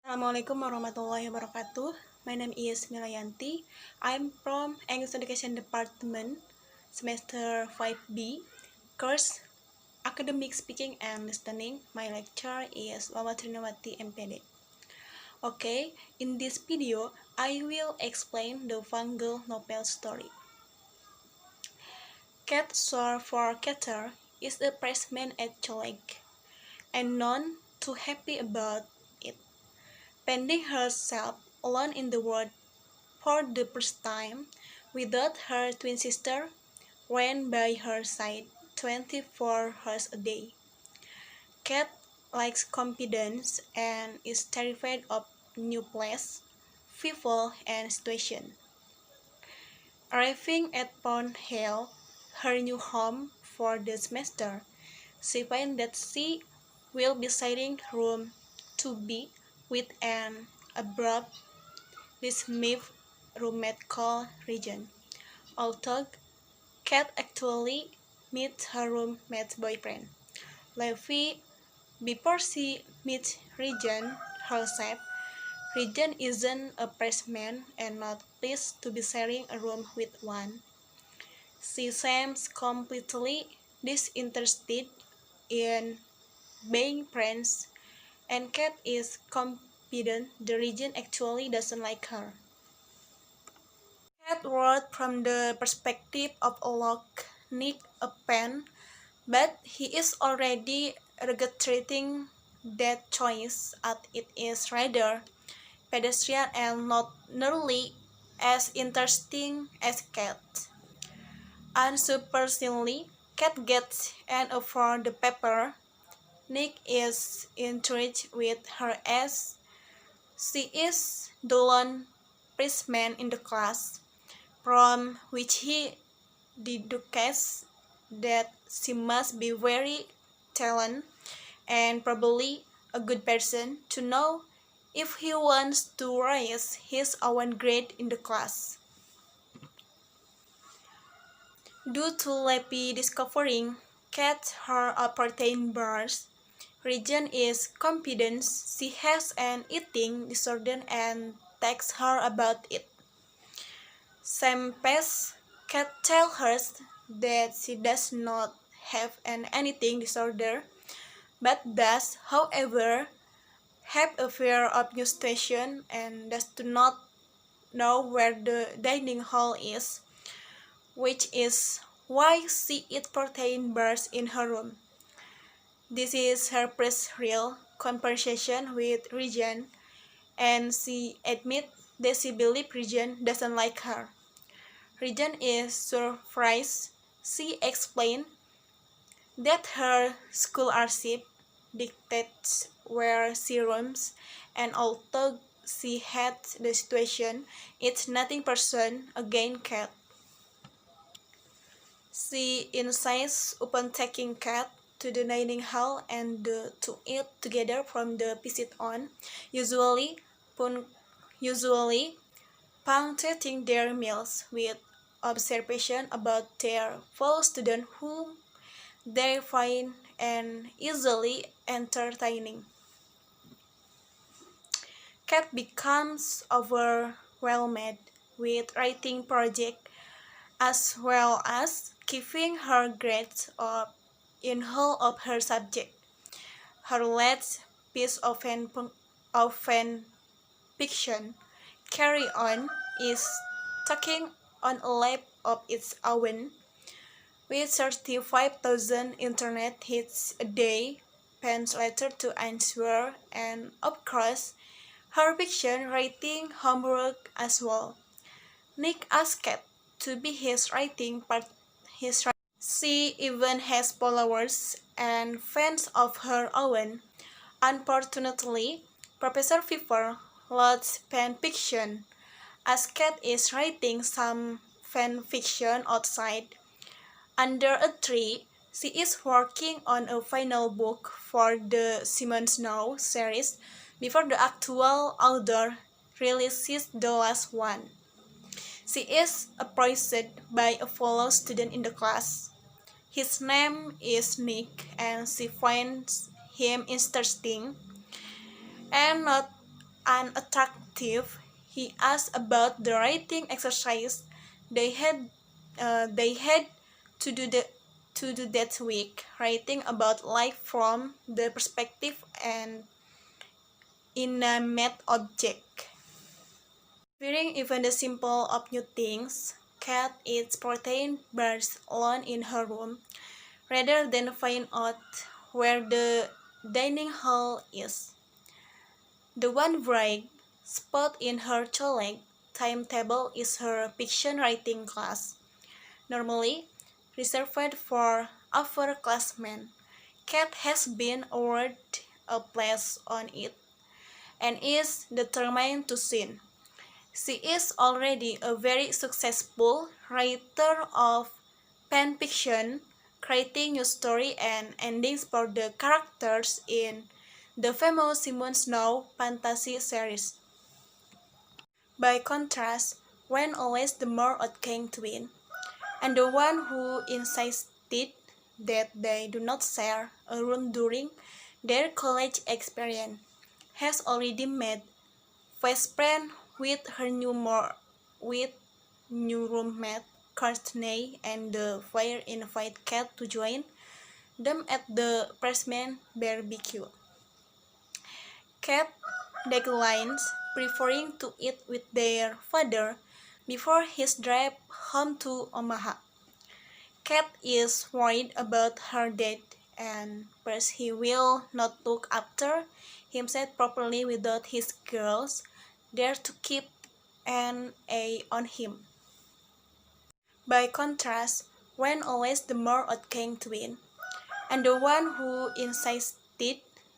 Assalamualaikum warahmatullahi wabarakatuh. My name is Milayanti. I'm from English Education Department, semester 5B, course Academic Speaking and Listening. My lecturer is Lama Trinawati MPD. Okay, in this video, I will explain the fungirl novel story. Cat Soar for Cater is a pressman at Choleg, and none too happy about it. Finding herself alone in the world for the first time, without her twin sister, ran by her side 24 hours a day. Cat likes confidence and is terrified of new place, people, and situation. Arriving at Pond Hill, her new home for the semester, she finds that she will be sharing room 2B with an abrupt, dismissive roommate called Regent. Although Kat actually meets her roommate's boyfriend, Levi, before she meets Regent herself. Regent isn't a pressman and not pleased to be sharing a room with one. She seems completely disinterested in being friends, and Kat is confident the Regent actually doesn't like her. Kat wrote from the perspective of a lock, Nick a pen, but he is already regretting that choice as it is rather pedestrian and not nearly as interesting as Cat. Unsurprisingly, Cat gets an A for the paper. Nick is intrigued with her as she is the lone freshman in the class, from which he deduces that she must be very talented and probably a good person to know if he wants to raise his own grade in the class. Due to Leppy discovering Cat her protein bars, Regent is confident she has an eating disorder and texts her about it. Same past, Cat tells her that she does not have an eating disorder, but does, however, have a fear of new station and does not know where the dining hall is, which is why she eats protein bars in her room. This is her first real conversation with Regent, and she admits that she believes Regent doesn't like her. Regent is surprised. She explained that her scholarship dictates where she roams, and although she hates the situation, it's nothing personal against Cat. She insists upon taking Cat to the dining hall and to eat together from the visit on, usually, pun- usually punctuating their meals with observation about their fellow students whom they find and easily entertaining. Kat becomes overwhelmed with writing project as well as keeping her grades up in all of her subjects. Her last piece of fan fiction, Carry On, is talking on a lap of its own, with 35,000 internet hits a day, fans letter to answer, and of course, her fiction writing homework as well. Nick asked Kat to be his writing part. She even has followers and fans of her own. Unfortunately, Professor Pfeiffer loves fan fiction, as Kat is writing some fan fiction outside. Under a tree, she is working on a final book for the Simon Snow series before the actual author releases the last one. She is appraised by a fellow student in the class. His name is Nick, and she finds him interesting and not unattractive, he asked about the writing exercise they had to do that week, writing about life from the perspective and inanimate object. Fearing even the simple of new things, Kat eats protein bars alone in her room rather than find out where the dining hall is. The one bright spot in her colleague timetable is her fiction writing class, normally reserved for upperclassmen. Kat has been awarded a place on it and is determined to win. She is already a very successful writer of fan fiction, creating new story and endings for the characters in the famous Simon Snow fantasy series. By contrast, when always the more outgoing twin, and the one who insisted that they do not share a room during their college experience, has already made fast friend with her new roommate Courtney, and the fire invite Kat to join them at the freshman barbecue. Kat declines, preferring to eat with their father before his drive home to Omaha. Kat is worried about her dad, and first he will not look after himself properly without his girls there to keep an eye on him. By contrast, when always the more outgoing twin, and the one who insisted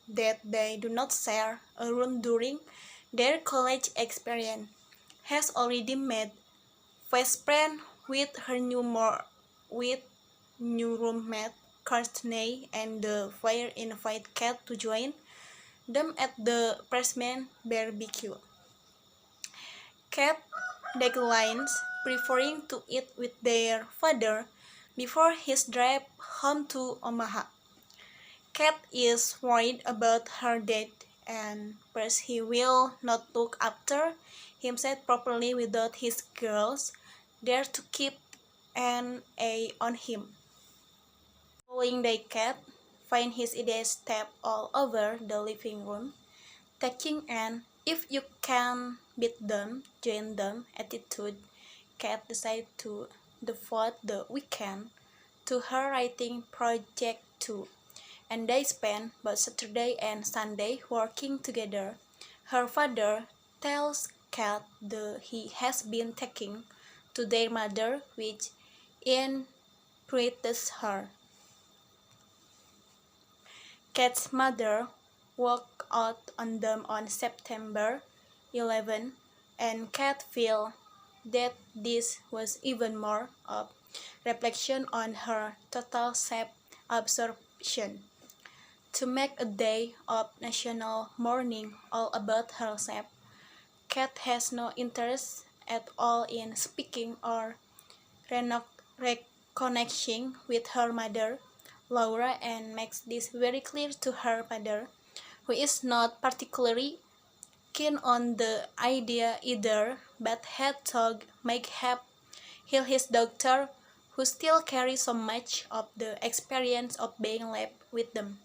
that they do not share a room during their college experience, has already made fast friend with with new roommate Courtney, and the fire invite Kat to join them at the freshman barbecue. Kat declines, preferring to eat with their father before his drive home to Omaha. Kat is worried about her dad, and first he will not look after himself properly without his girls there to keep an eye on him. Following day, Kat finds his ideas tapped all over the living room, taking an "if you can beat them, join them" attitude. Kat decided to devote the weekend to her writing project too, and they spent both Saturday and Sunday working together. Her father tells Kat that he has been taking to their mother, which infuriates her. Kat's mother walked out on them on September 11, and Kat feels that this was even more of reflection on her total self-absorption. To make a day of national mourning all about herself, Kat has no interest at all in speaking or reconnecting with her mother, Laura, and makes this very clear to her father, who is not particularly keen on the idea either, but had to make help heal his daughter, who still carries so much of the experience of being left with them.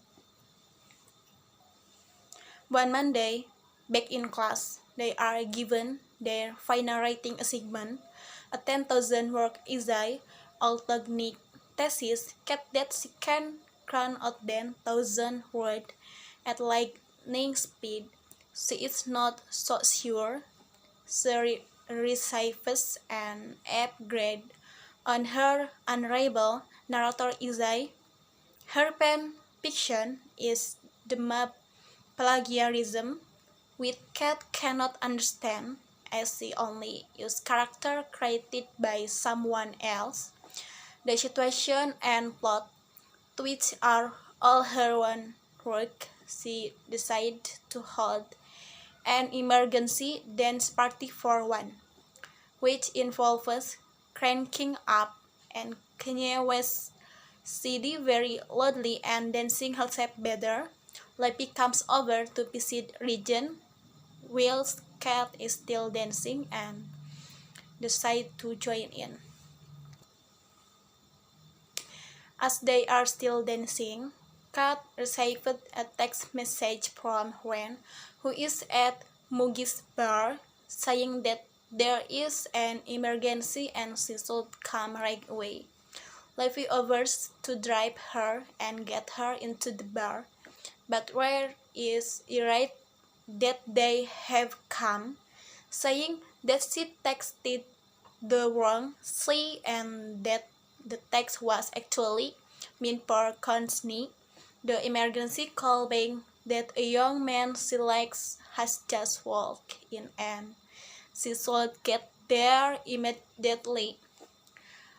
One Monday, back in class, they are given their final writing assignment, a 10,000 word essay, alternate thesis, kept that she can crank out 10,000 words at lightning speed. She is not so sure. She receives an F grade on her unreliable narrator essay. Her pen fiction is the map plagiarism, which Kat cannot understand, as she only uses character created by someone else. The situation and plot, which are all her own work, she decided to hold an emergency dance party for one, which involves cranking up and Kanye West CD very loudly and dancing herself better. Leppy comes over to visit Regent, whilst Cat is still dancing and decides to join in. As they are still dancing, Kat received a text message from Ren, who is at Mugi's bar, saying that there is an emergency and she should come right away. Levi offers to drive her and get her into the bar, but Ren is irate that they have come, saying that she texted the wrong she and that the text was actually meant for Constantine. The emergency call being that a young man she likes has just walked in and she should get there immediately.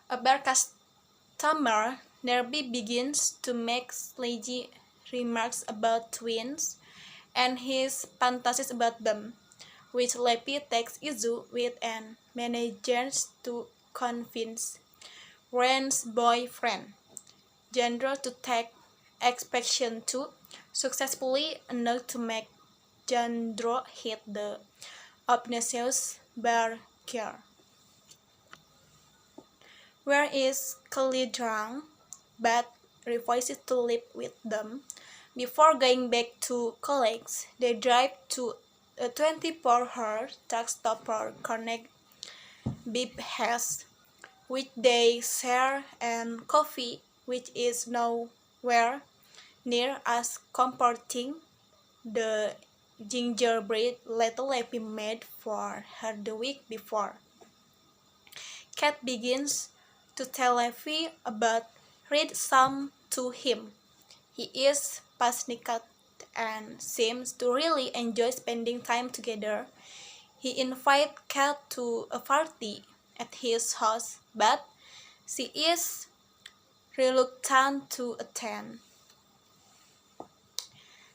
A bar customer nearby begins to make sledgy remarks about twins and his fantasies about them, which Lepi takes issue with and manages to convince Ren's boyfriend, Jandro, to take exception to, successfully enough to make Jandro hit the obnoxious bar girl. Where is Kelly drunk, but refuses to live with them. Before going back to college, they drive to a 24-hour truck stop for Connect Beef has, which they share, and coffee, which is nowhere near as comforting the gingerbread little Leppy made for her the week before. Kat begins to tell Levi about read some to him. He is passionate and seems to really enjoy spending time together. He invites Kat to a party at his house, but she is reluctant to attend.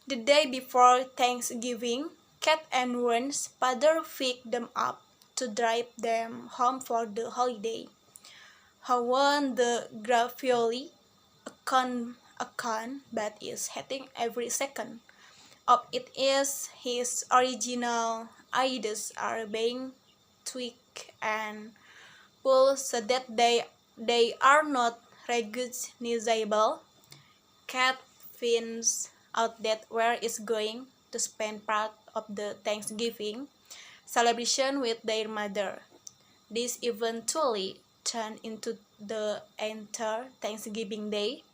The day before Thanksgiving, Kat and Ren's father picked them up to drive them home for the holiday. How won the gravioli a con, but is hating every second of it is his original ideas are being tweaked and pulled so that they are not recognizable. Kat finds out that Ware is going to spend part of the Thanksgiving celebration with their mother. This eventually turned into the entire Thanksgiving Day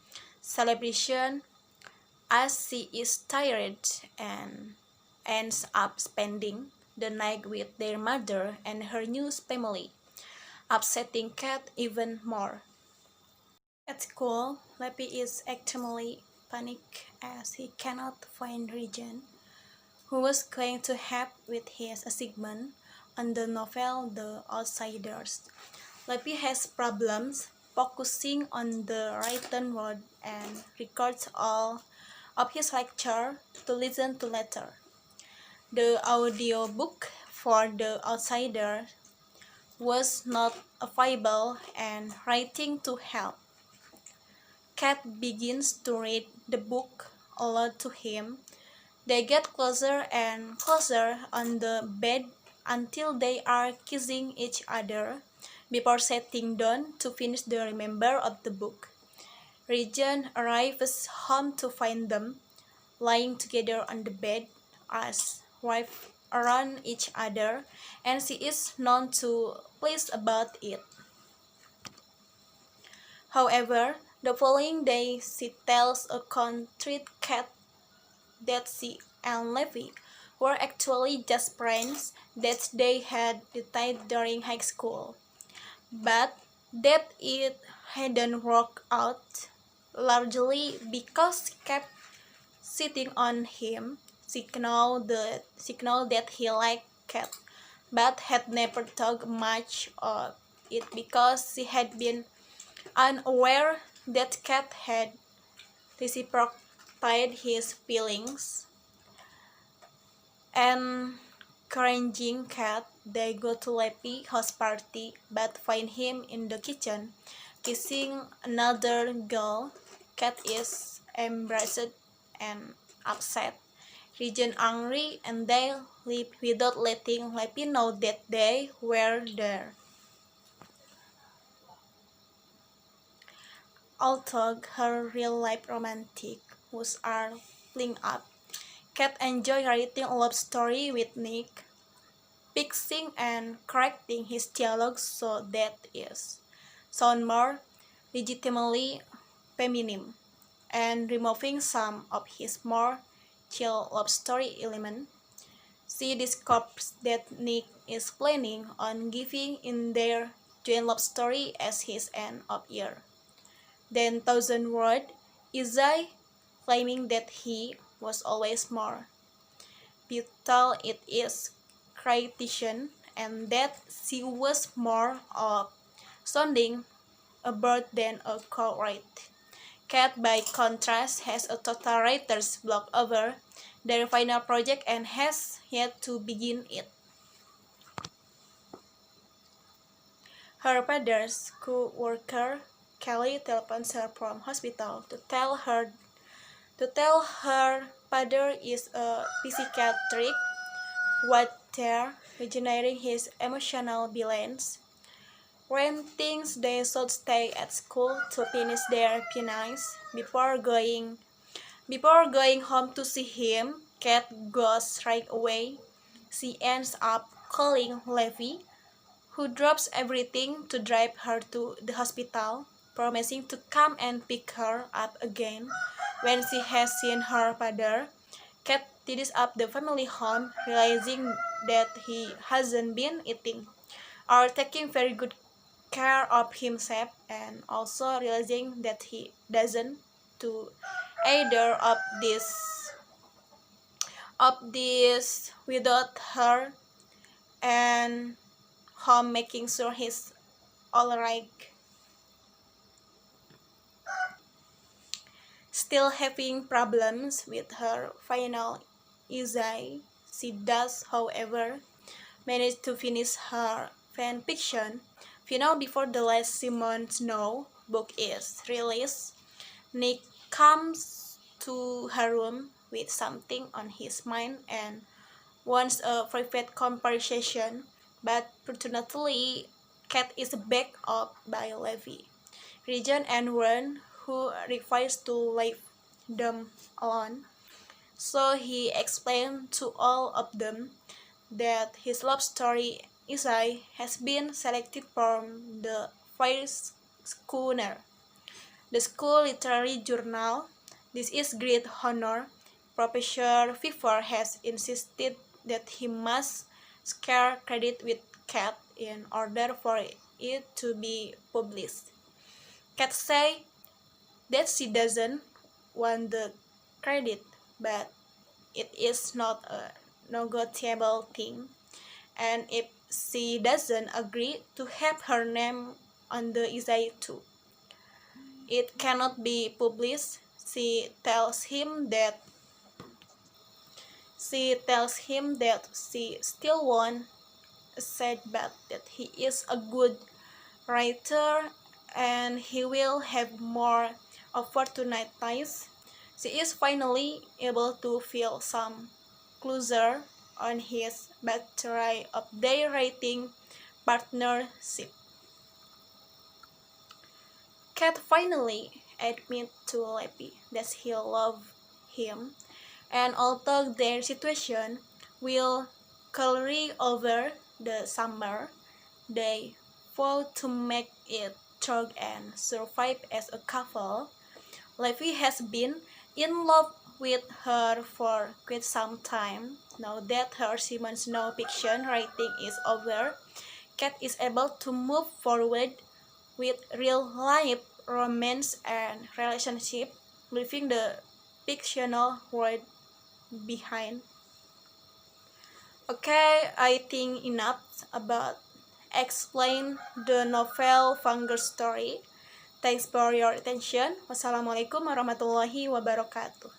celebration as she is tired and ends up spending the night with their mother and her new family, upsetting Kat even more. At school, Leppy is extremely panicked as he cannot find Regent, who was going to help with his assignment on the novel The Outsiders. Leppy has problems focusing on the written word and records all of his lecture to listen to later. The audiobook for The Outsider was not available and writing to help. Kat begins to read the book aloud to him. They get closer and closer on the bed until they are kissing each other before sitting down to finish the remainder of the book. Regent arrives home to find them lying together on the bed as wrapped around each other, and she is none too pleased about it. However, the following day she tells a contrite Kat that she and Levi were actually just friends that they had dated during high school, but that it hadn't worked out, largely because she kept sitting on him, signaled that he liked Kat, but had never talked much of it because she had been unaware that Kat had reciprocated his feelings. Encouraging Kat, they go to Leppy's house party but find him in the kitchen kissing another girl. Kat is embarrassed and upset. Regent angry, and they leave without letting Leppy know that they were there. Although her real-life romantic moods are playing up, Kat enjoys writing a love story with Nick, fixing and correcting his dialogue so that is sound more legitimately feminine, and removing some of his more chill love story element. She discovers that Nick is planning on giving in their joint love story as his end of year. Then Thousand Word, Izai claiming that he was always more vital it is creation and that she was more of sounding a bird than a co-write. Cat, by contrast, has a total writer's block over their final project and has yet to begin it. Her father's co-worker, Kelly, telephones her from hospital to tell her father is a psychiatric ward there, regenerating his emotional balance. Ren thinks they should stay at school to finish their penance before going home to see him. Kat goes right away. She ends up calling Levi, who drops everything to drive her to the hospital, promising to come and pick her up again when she has seen her father. Kat tidies up the family home, realizing that he hasn't been eating or taking very good care of himself, and also realizing that he doesn't do either of this without her and home, making sure he's alright. Still having problems with her final essay, she does, however, manage to finish her fan fiction final before the last Simon Snow book is released. Nick comes to her room with something on his mind and wants a private conversation, but fortunately, Kat is backed up by Levi, Regent, and Ron, who refuses to leave them alone. So he explained to all of them that his love story, Isai, has been selected from the first schooner, the school literary journal. This is great honor. Professor Fever has insisted that he must share credit with Kat in order for it to be published. Kat say that she doesn't want the credit, but it is not a negotiable thing, and if she doesn't agree to have her name on the essay too, it cannot be published. She tells him that she still wants a setback, that he is a good writer and he will have more opportunities. She is finally able to feel some closer on his battery of their writing partnership. Kat finally admits to Leppy that he loves him, and although their situation will carry over the summer, they vow to make it through and survive as a couple. Levi has been in love with her for quite some time. Now that her Simon's no fiction writing is over, Kat is able to move forward with real-life romance and relationship, leaving the fictional world behind. Okay, I think enough about explain the novel Fungirl story. Thanks for your attention. Wassalamualaikum warahmatullahi wabarakatuh.